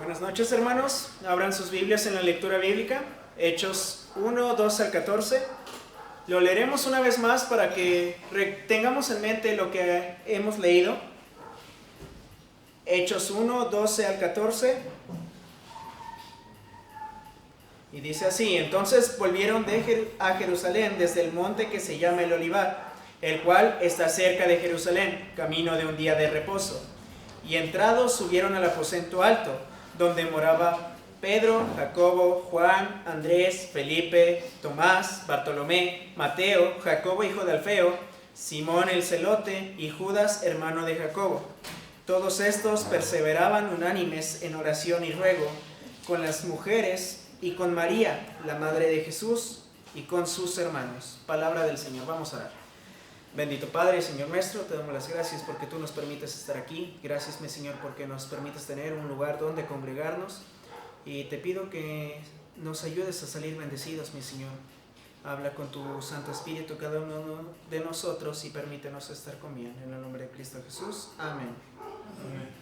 Buenas noches, hermanos. Abran sus Biblias en la lectura bíblica, Hechos 1, 12 al 14. Lo leeremos una vez más para que tengamos en mente lo que hemos leído. Hechos 1, 12 al 14. Y dice así: entonces volvieron a Jerusalén desde el monte que se llama el Olivar, el cual está cerca de Jerusalén, camino de un día de reposo. Y entrados subieron al aposento alto, donde moraba Pedro, Jacobo, Juan, Andrés, Felipe, Tomás, Bartolomé, Mateo, Jacobo hijo de Alfeo, Simón el celote y Judas hermano de Jacobo. Todos estos perseveraban unánimes en oración y ruego con las mujeres y con María, la madre de Jesús, y con sus hermanos. Palabra del Señor. Vamos a orar. Bendito Padre, Señor nuestro, te damos las gracias porque tú nos permites estar aquí. Gracias, mi Señor, porque nos permites tener un lugar donde congregarnos. Y te pido que nos ayudes a salir bendecidos, mi Señor. Habla con tu Santo Espíritu cada uno de nosotros y permítenos estar con bien. En el nombre de Cristo Jesús. Amén. Amén.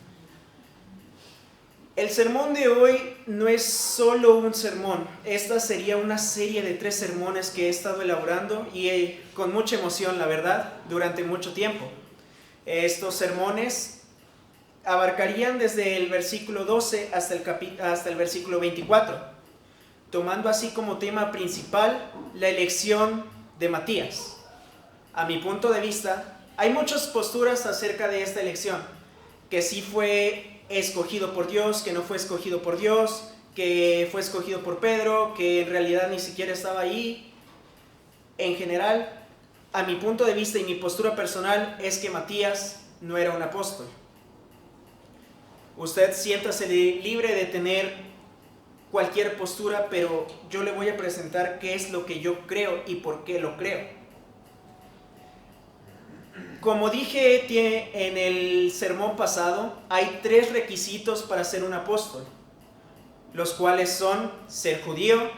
El sermón de hoy no es solo un sermón. Esta sería una serie de 3 sermones que he estado elaborando y con mucha emoción, la verdad, durante mucho tiempo. Estos sermones abarcarían desde el versículo 12 hasta el versículo 24, tomando así como tema principal la elección de Matías. A mi punto de vista, hay muchas posturas acerca de esta elección, que sí fue escogido por Dios, que no fue escogido por Dios, que fue escogido por Pedro, que en realidad ni siquiera estaba ahí. En general, a mi punto de vista y mi postura personal es que Matías no era un apóstol. Usted siéntase libre de tener cualquier postura, pero yo le voy a presentar qué es lo que yo creo y por qué lo creo. Como dije en el sermón pasado, hay 3 requisitos para ser un apóstol, los cuales son ser judío,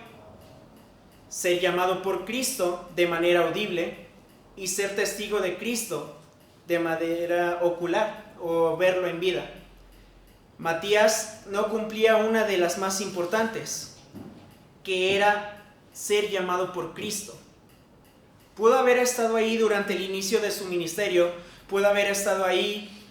ser llamado por Cristo de manera audible y ser testigo de Cristo de manera ocular o verlo en vida. Matías no cumplía una de las más importantes, que era ser llamado por Cristo. Pudo haber estado ahí durante el inicio de su ministerio, pudo haber estado ahí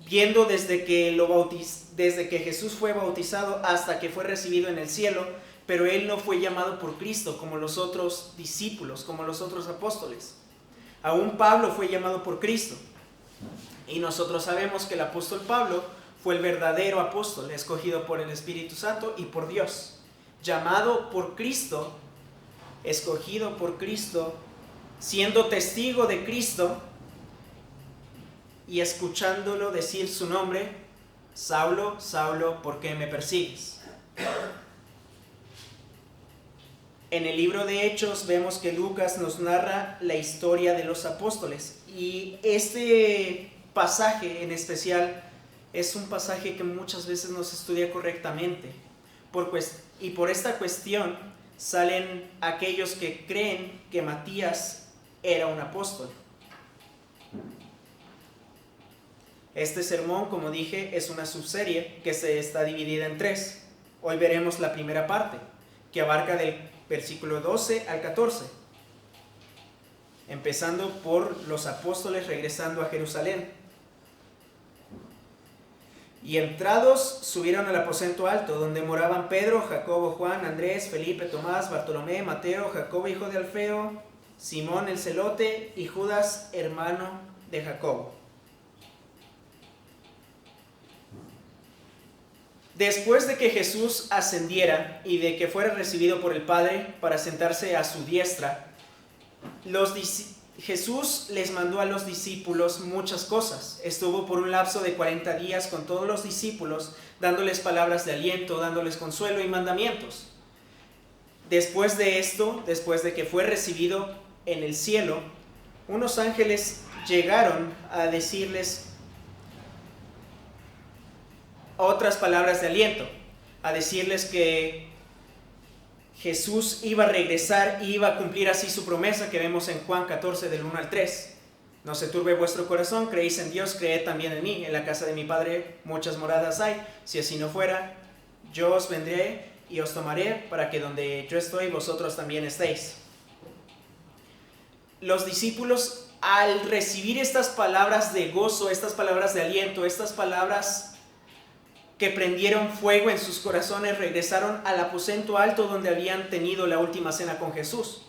viendo desde que Jesús fue bautizado hasta que fue recibido en el cielo, pero él no fue llamado por Cristo como los otros discípulos, como los otros apóstoles. Aún Pablo fue llamado por Cristo. Y nosotros sabemos que el apóstol Pablo fue el verdadero apóstol, escogido por el Espíritu Santo y por Dios, llamado por Cristo, escogido por Cristo, siendo testigo de Cristo y escuchándolo decir su nombre: Saulo, Saulo, ¿por qué me persigues? En el libro de Hechos vemos que Lucas nos narra la historia de los apóstoles, y este pasaje en especial es un pasaje que muchas veces no se estudia correctamente, y por esta cuestión salen aquellos que creen que Matías era un apóstol. Este sermón, como dije, es una subserie que está dividida en 3. Hoy veremos la primera parte, que abarca del versículo 12 al 14, empezando por los apóstoles regresando a Jerusalén. Y entrados subieron al aposento alto, donde moraban Pedro, Jacobo, Juan, Andrés, Felipe, Tomás, Bartolomé, Mateo, Jacobo hijo de Alfeo, Simón el celote y Judas hermano de Jacobo. Después de que Jesús ascendiera y de que fuera recibido por el Padre para sentarse a su diestra, Jesús les mandó a los discípulos muchas cosas. Estuvo por un lapso de 40 días con todos los discípulos, dándoles palabras de aliento, dándoles consuelo y mandamientos. Después de esto, después de que fue recibido en el cielo, unos ángeles llegaron a decirles otras palabras de aliento, a decirles que Jesús iba a regresar y iba a cumplir así su promesa que vemos en Juan 14 del 1 al 3. No se turbe vuestro corazón, creéis en Dios, creed también en mí. En la casa de mi Padre muchas moradas hay. Si así no fuera, yo os vendré y os tomaré, para que donde yo estoy, vosotros también estéis. Los discípulos, al recibir estas palabras de gozo, estas palabras de aliento, estas palabras que prendieron fuego en sus corazones, regresaron al aposento alto donde habían tenido la última cena con Jesús.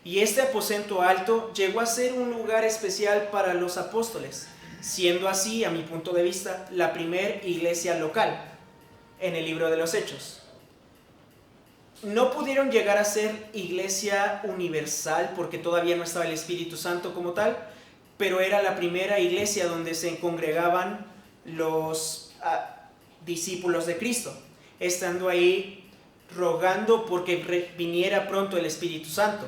Y este aposento alto llegó a ser un lugar especial para los apóstoles, siendo así, a mi punto de vista, la primera iglesia local en el libro de los Hechos. No pudieron llegar a ser iglesia universal porque todavía no estaba el Espíritu Santo como tal, pero era la primera iglesia donde se congregaban los discípulos de Cristo, estando ahí rogando porque viniera pronto el Espíritu Santo.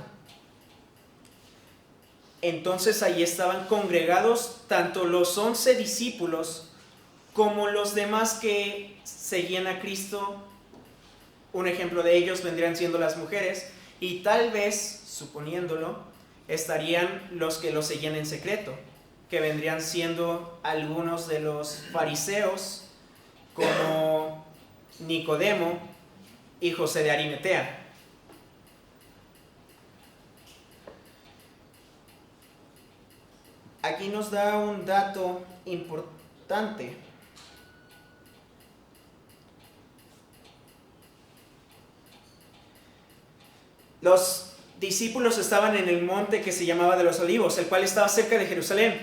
Entonces ahí estaban congregados tanto los 11 discípulos como los demás que seguían a Cristo. Un ejemplo de ellos vendrían siendo las mujeres, y tal vez, suponiéndolo, estarían los que lo seguían en secreto, que vendrían siendo algunos de los fariseos, como Nicodemo y José de Arimatea. Aquí nos da un dato importante. Los discípulos estaban en el monte que se llamaba de los Olivos, el cual estaba cerca de Jerusalén.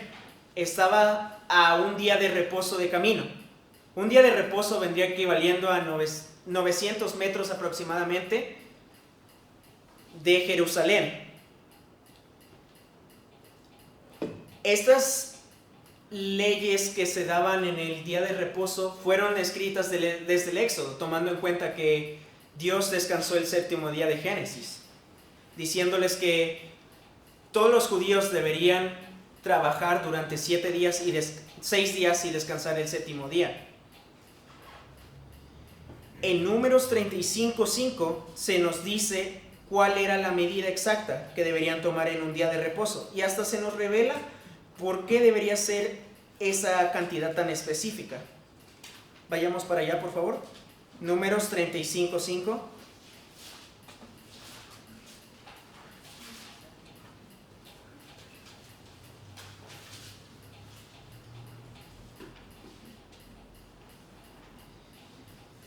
Estaba a un día de reposo de camino. Un día de reposo vendría equivaliendo a 900 metros aproximadamente de Jerusalén. Estas leyes que se daban en el día de reposo fueron escritas desde el Éxodo, tomando en cuenta que Dios descansó el séptimo día de Génesis, diciéndoles que todos los judíos deberían trabajar durante 6 días y descansar el séptimo día. En Números 35:5 se nos dice cuál era la medida exacta que deberían tomar en un día de reposo, y hasta se nos revela por qué debería ser esa cantidad tan específica. Vayamos para allá, por favor. Números 35:5.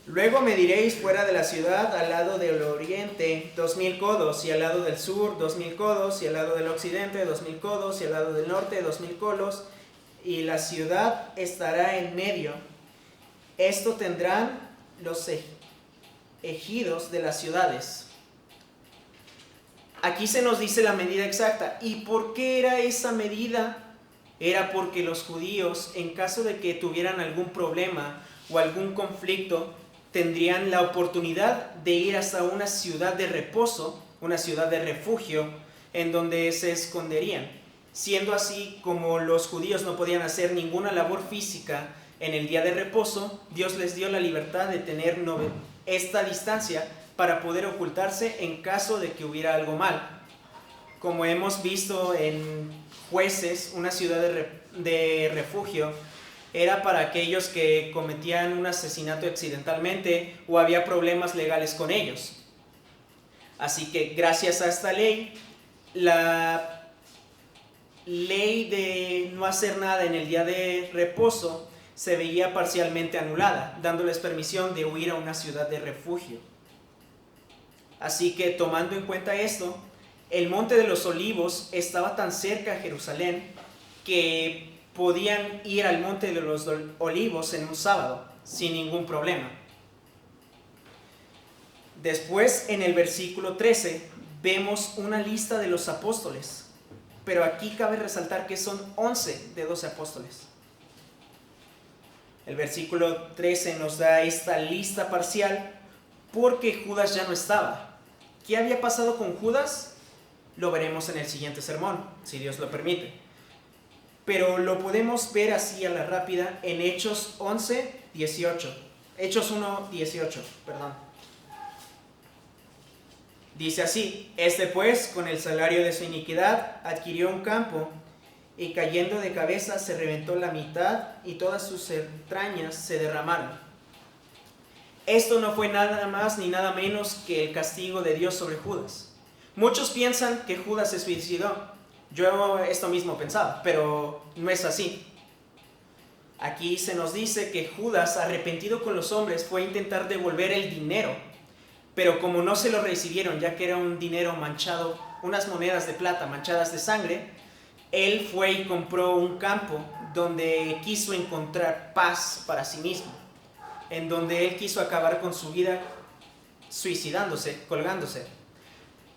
Luego mediréis fuera de la ciudad al lado del oriente 2000 codos, y al lado del sur 2000 codos, y al lado del occidente 2000 codos, y al lado del norte 2000 codos, y la ciudad estará en medio. Esto tendrán los ejidos de las ciudades. Aquí se nos dice la medida exacta. ¿Y por qué era esa medida? Era porque los judíos, en caso de que tuvieran algún problema o algún conflicto, tendrían la oportunidad de ir hasta una ciudad de reposo, una ciudad de refugio, en donde se esconderían. Siendo así, como los judíos no podían hacer ninguna labor física en el día de reposo, Dios les dio la libertad de tener esta distancia para poder ocultarse en caso de que hubiera algo mal. Como hemos visto en Jueces, una ciudad de refugio era para aquellos que cometían un asesinato accidentalmente o había problemas legales con ellos. Así que gracias a esta ley, la ley de no hacer nada en el día de reposo se veía parcialmente anulada, dándoles permisión de huir a una ciudad de refugio. Así que tomando en cuenta esto, el Monte de los Olivos estaba tan cerca a Jerusalén que podían ir al Monte de los Olivos en un sábado sin ningún problema. Después, en el versículo 13, vemos una lista de los apóstoles, pero aquí cabe resaltar que son 11 de 12 apóstoles. El versículo 13 nos da esta lista parcial porque Judas ya no estaba. ¿Qué había pasado con Judas? Lo veremos en el siguiente sermón, si Dios lo permite. Pero lo podemos ver así a la rápida en Hechos 11:18. Hechos 1:18, perdón. Dice así: Este pues, con el salario de su iniquidad, adquirió un campo y cayendo de cabeza se reventó la mitad y todas sus entrañas se derramaron. Esto no fue nada más ni nada menos que el castigo de Dios sobre Judas. Muchos piensan que Judas se suicidó. Yo esto mismo pensaba, pero no es así. Aquí se nos dice que Judas, arrepentido con los hombres, fue a intentar devolver el dinero, pero como no se lo recibieron, ya que era un dinero manchado, unas monedas de plata manchadas de sangre, él fue y compró un campo donde quiso encontrar paz para sí mismo, en donde él quiso acabar con su vida suicidándose, colgándose.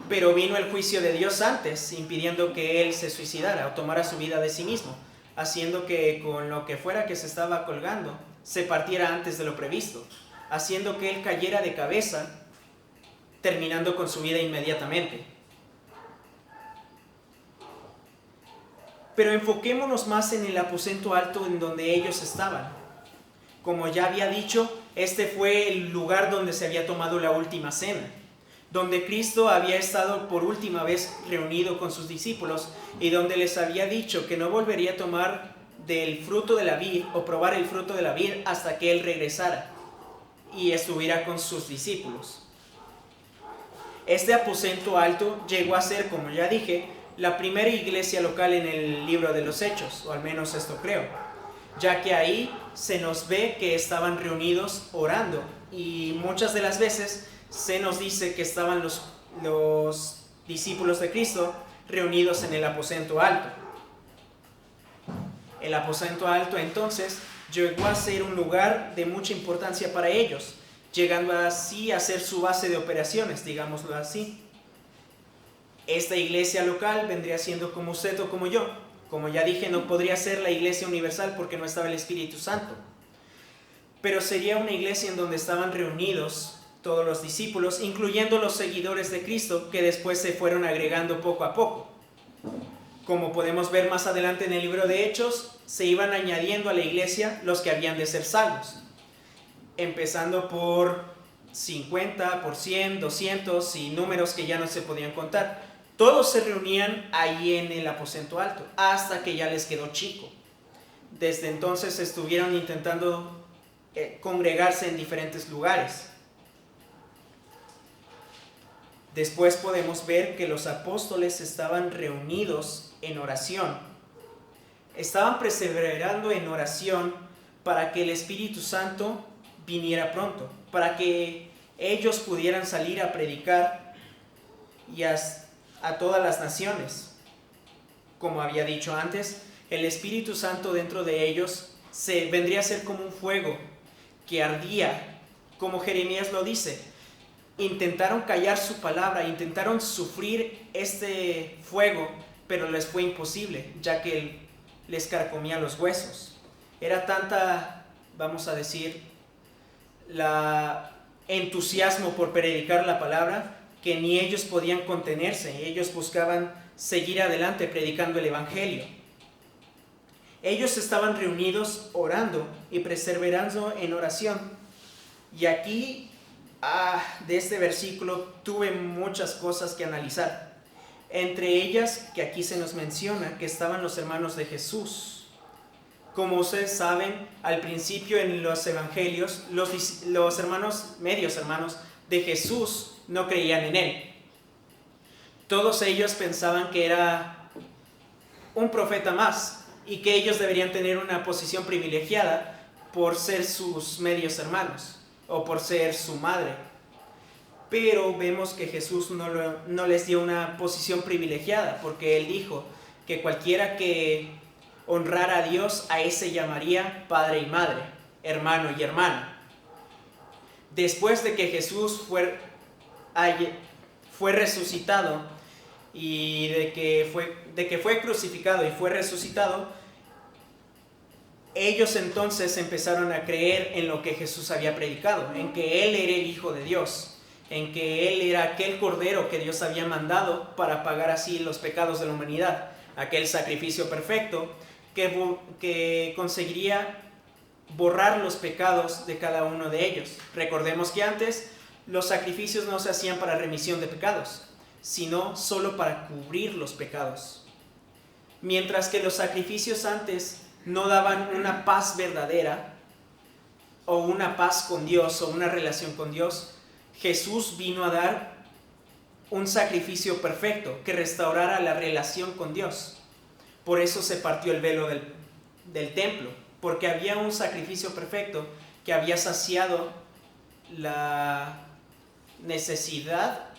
Pero vino el juicio de Dios antes, impidiendo que él se suicidara o tomara su vida de sí mismo, haciendo que con lo que fuera que se estaba colgando se partiera antes de lo previsto, haciendo que él cayera de cabeza, terminando con su vida inmediatamente. Pero enfoquémonos más en el aposento alto en donde ellos estaban. Como ya había dicho, este fue el lugar donde se había tomado la última cena, donde Cristo había estado por última vez reunido con sus discípulos y donde les había dicho que no volvería a tomar del fruto de la vid o probar el fruto de la vid hasta que Él regresara y estuviera con sus discípulos. Este aposento alto llegó a ser, como ya dije, la primera iglesia local en el libro de los Hechos, o al menos esto creo, ya que ahí se nos ve que estaban reunidos orando y muchas de las veces se nos dice que estaban los discípulos de Cristo reunidos en el aposento alto. El aposento alto entonces llegó a ser un lugar de mucha importancia para ellos, llegando así a ser su base de operaciones, digámoslo así. Esta iglesia local vendría siendo como usted o como yo. Como ya dije, no podría ser la iglesia universal porque no estaba el Espíritu Santo, pero sería una iglesia en donde estaban reunidos todos los discípulos, incluyendo los seguidores de Cristo, que después se fueron agregando poco a poco. Como podemos ver más adelante en el libro de Hechos, se iban añadiendo a la iglesia los que habían de ser salvos, empezando por 50, por 100, 200 y números que ya no se podían contar. Todos se reunían ahí en el aposento alto, hasta que ya les quedó chico. Desde entonces estuvieron intentando congregarse en diferentes lugares. Después podemos ver que los apóstoles estaban reunidos en oración. Estaban perseverando en oración para que el Espíritu Santo viniera pronto, para que ellos pudieran salir a predicar y a todas las naciones. Como había dicho antes, el Espíritu Santo dentro de ellos vendría a ser como un fuego que ardía, como Jeremías lo dice. Intentaron callar su palabra, intentaron sufrir este fuego, pero les fue imposible, ya que él les carcomía los huesos. Era tanta, vamos a decir, la entusiasmo por predicar la palabra, que ni ellos podían contenerse. Ellos buscaban seguir adelante predicando el Evangelio. Ellos estaban reunidos orando y perseverando en oración. Y aquí de este versículo tuve muchas cosas que analizar. Entre ellas, que aquí se nos menciona que estaban los hermanos de Jesús. Como ustedes saben, al principio en los evangelios, los hermanos, medios hermanos de Jesús no creían en él. Todos ellos pensaban que era un profeta más y que ellos deberían tener una posición privilegiada por ser sus medios hermanos o por ser su madre. Pero vemos que Jesús no les dio una posición privilegiada, porque Él dijo que cualquiera que honrara a Dios, a ese llamaría padre y madre, hermano y hermana. Después de que Jesús fue resucitado y de que fue crucificado y fue resucitado, ellos entonces empezaron a creer en lo que Jesús había predicado, en que Él era el Hijo de Dios, en que Él era aquel Cordero que Dios había mandado para pagar así los pecados de la humanidad, aquel sacrificio perfecto que conseguiría borrar los pecados de cada uno de ellos. Recordemos que antes los sacrificios no se hacían para remisión de pecados, sino solo para cubrir los pecados. Mientras que los sacrificios antes no daban una paz verdadera o una paz con Dios o una relación con Dios, Jesús vino a dar un sacrificio perfecto que restaurara la relación con Dios. Por eso se partió el velo del templo, porque había un sacrificio perfecto que había saciado la necesidad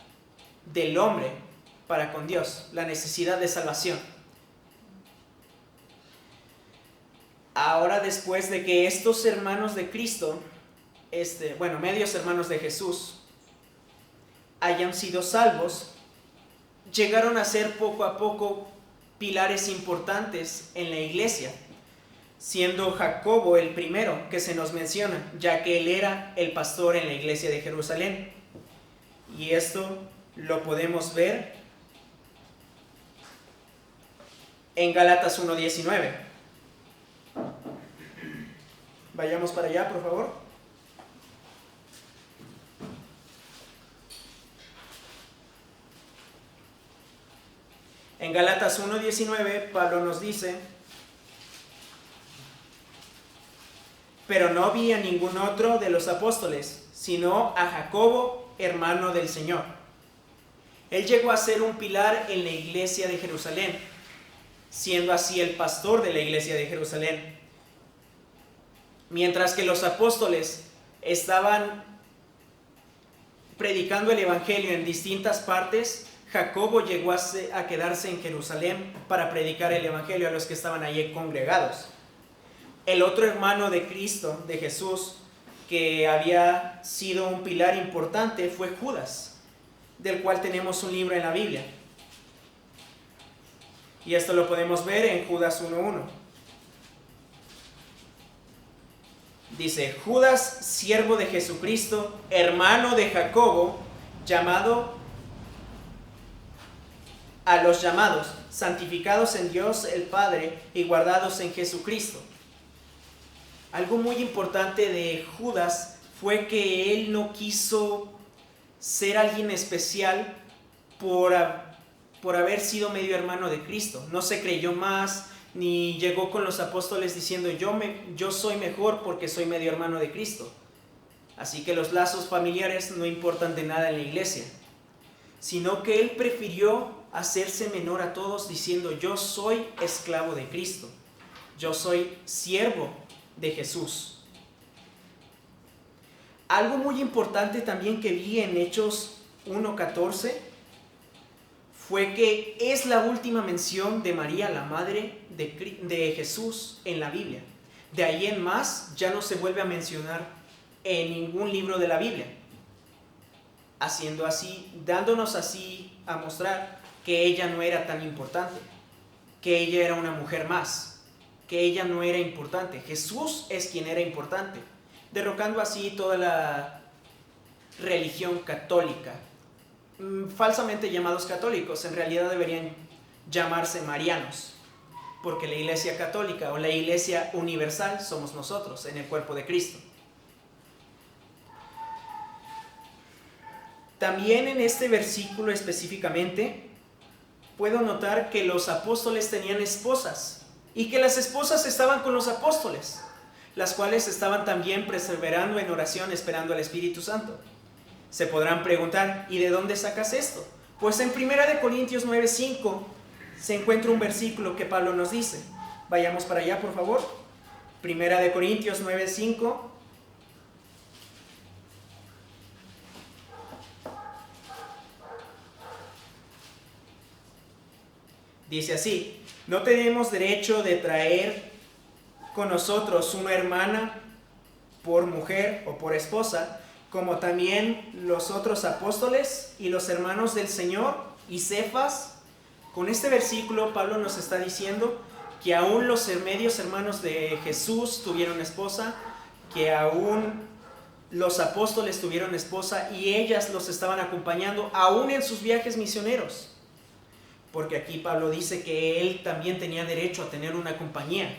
del hombre para con Dios, la necesidad de salvación. Ahora, después de que estos hermanos de Cristo, medios hermanos de Jesús, hayan sido salvos, llegaron a ser poco a poco pilares importantes en la iglesia, siendo Jacobo el primero que se nos menciona, ya que él era el pastor en la iglesia de Jerusalén. Y esto lo podemos ver en Gálatas 1:19. Vayamos para allá, por favor. En Gálatas 1:19, Pablo nos dice: pero no vi a ningún otro de los apóstoles, sino a Jacobo, hermano del Señor. Él llegó a ser un pilar en la iglesia de Jerusalén, siendo así el pastor de la iglesia de Jerusalén. Mientras que los apóstoles estaban predicando el evangelio en distintas partes, Jacobo llegó a quedarse en Jerusalén para predicar el evangelio a los que estaban allí congregados. El otro hermano de Cristo, de Jesús, que había sido un pilar importante, fue Judas, del cual tenemos un libro en la Biblia. Y esto lo podemos ver en Judas 1:1. Dice: Judas, siervo de Jesucristo, hermano de Jacobo, llamado a los llamados, santificados en Dios el Padre y guardados en Jesucristo. Algo muy importante de Judas fue que él no quiso ser alguien especial por haber sido medio hermano de Cristo. No se creyó más, ni llegó con los apóstoles diciendo yo soy mejor porque soy medio hermano de Cristo. Así que los lazos familiares no importan de nada en la iglesia, sino que él prefirió hacerse menor a todos diciendo: yo soy esclavo de Cristo, yo soy siervo de Jesús. Algo muy importante también que vi en Hechos 1:14 fue que es la última mención de María, la madre de Jesús, en la Biblia. De ahí en más ya no se vuelve a mencionar en ningún libro de la Biblia, dándonos así a mostrar que ella no era tan importante, que ella era una mujer más, que ella no era importante. Jesús es quien era importante, derrocando así toda la religión católica, falsamente llamados católicos. En realidad deberían llamarse marianos, porque la iglesia católica o la iglesia universal somos nosotros en el cuerpo de Cristo. También en este versículo específicamente puedo notar que los apóstoles tenían esposas y que las esposas estaban con los apóstoles, las cuales estaban también perseverando en oración esperando al Espíritu Santo. Se podrán preguntar: ¿y de dónde sacas esto? Pues en 1 Corintios 9:5 se encuentra un versículo que Pablo nos dice. Vayamos para allá, por favor. 1 Corintios 9:5. Dice así: no tenemos derecho de traer con nosotros una hermana por mujer o por esposa, como también los otros apóstoles y los hermanos del Señor y Cefas. Con este versículo Pablo nos está diciendo que aún los medios hermanos de Jesús tuvieron esposa, que aún los apóstoles tuvieron esposa y ellas los estaban acompañando aún en sus viajes misioneros. Porque aquí Pablo dice que él también tenía derecho a tener una compañía,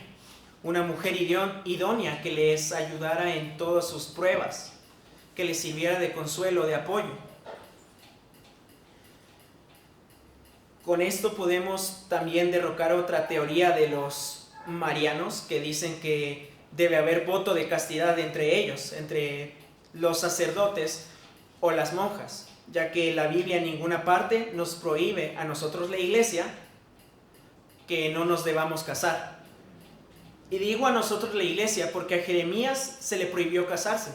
una mujer idónea que les ayudara en todas sus pruebas, que les sirviera de consuelo, de apoyo. Con esto podemos también derrocar otra teoría de los marianos que dicen que debe haber voto de castidad entre ellos, entre los sacerdotes o las monjas, ya que la Biblia en ninguna parte nos prohíbe a nosotros, la iglesia, que no nos debamos casar. Y digo a nosotros, la iglesia, porque a Jeremías se le prohibió casarse,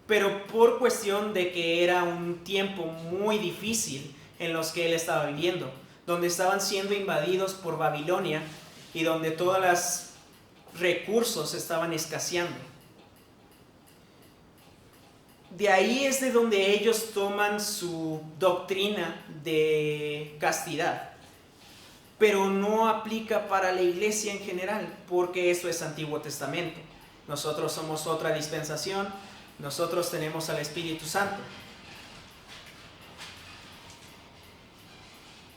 pero por cuestión de que era un tiempo muy difícil en los que él estaba viviendo, donde estaban siendo invadidos por Babilonia y donde todos los recursos estaban escaseando. De ahí es de donde ellos toman su doctrina de castidad, pero no aplica para la iglesia en general, porque eso es Antiguo Testamento. Nosotros somos otra dispensación, nosotros tenemos al Espíritu Santo.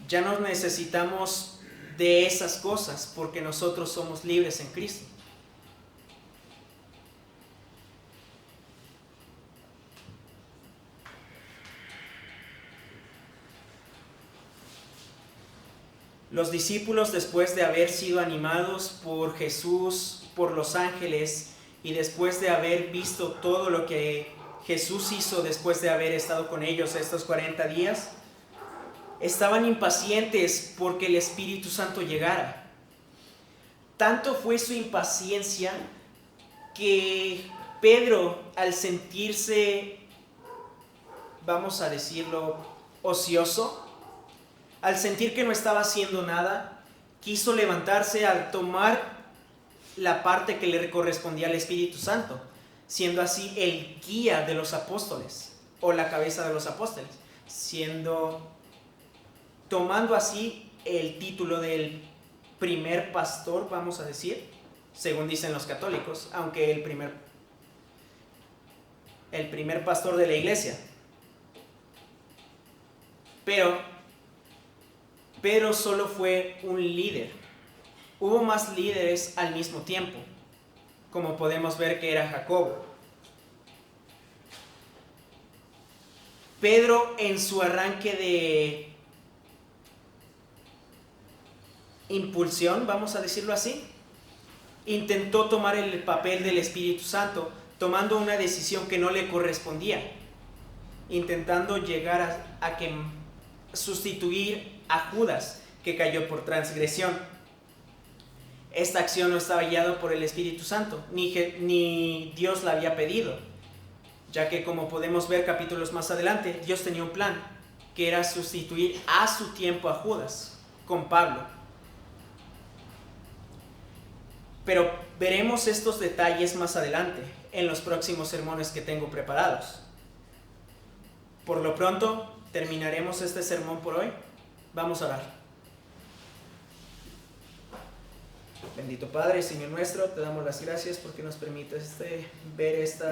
Ya no necesitamos de esas cosas porque nosotros somos libres en Cristo. Los discípulos, después de haber sido animados por Jesús, por los ángeles, y después de haber visto todo lo que Jesús hizo después de haber estado con ellos estos 40 días, estaban impacientes porque el Espíritu Santo llegara. Tanto fue su impaciencia que Pedro, al sentirse, vamos a decirlo, ocioso, al sentir que no estaba haciendo nada, quiso levantarse al tomar la parte que le correspondía al Espíritu Santo, siendo así el guía de los apóstoles, o la cabeza de los apóstoles, tomando así el título del primer pastor, vamos a decir, según dicen los católicos, aunque el primer pastor de la iglesia. Pero solo fue un líder. Hubo más líderes al mismo tiempo, como podemos ver que era Jacobo. Pedro, en su arranque de impulsión, vamos a decirlo así, intentó tomar el papel del Espíritu Santo, tomando una decisión que no le correspondía, intentando llegar a sustituir a Judas, que cayó por transgresión. Esta acción no estaba guiada por el Espíritu Santo, ni Dios la había pedido, ya que, como podemos ver capítulos más adelante, Dios tenía un plan, que era sustituir a su tiempo a Judas con Pablo. Pero veremos estos detalles más adelante, en los próximos sermones que tengo preparados. Por lo pronto, terminaremos este sermón por hoy. Vamos a orar. Bendito Padre, Señor nuestro, te damos las gracias porque nos permites ver este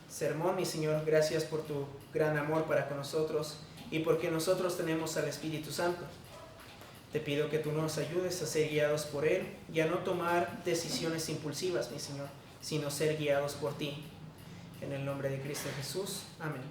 sermón, y Señor, gracias por tu gran amor para con nosotros y porque nosotros tenemos al Espíritu Santo. Te pido que tú nos ayudes a ser guiados por Él y a no tomar decisiones impulsivas, mi Señor, sino ser guiados por ti. En el nombre de Cristo Jesús. Amén.